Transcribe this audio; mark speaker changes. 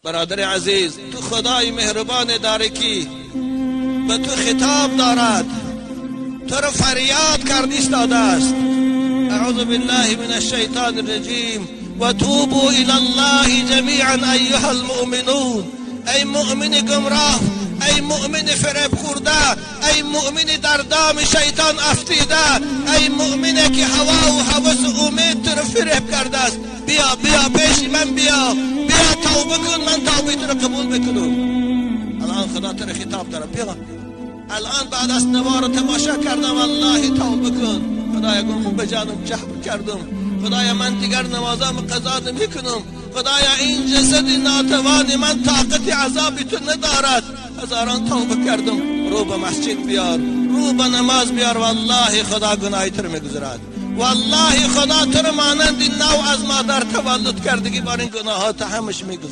Speaker 1: برادر عزیز، تو خدای مهربان داره که به تو خطاب دارد، تو رو فریاد کردیست داده است. اعوذ بالله من الشیطان الرجیم و توبوا الی الله جمیعا ایها المؤمنون. ای مؤمن گمراه، ای مؤمن فریب خورده، ای مؤمن در دام شیطان افتیده، ای مؤمنی که هوا و هوس و امید تو رو فریب کرده است، بیا پیش من، بیا توبه کن، من توبه تو رو قبول بکنم. الان خدا تو رو خطاب داره، بیا الان بعد از نوار رو تماشا کردم، والله توبه کن. خدایا گناه به جانم جبر کردم، خدایا من دیگر نمازم قضا نمی کنم، خدایا این جسد ناتوان من طاقت عذابی تو ندارد. هزاران توبه کردم. رو به مسجد بیار، رو به نماز بیار، والله خدا گناهی تو رو میگذرد. والله خدا تو رو مانند نو از مادر تولد کردگی بار این گناهات همش میگذرد.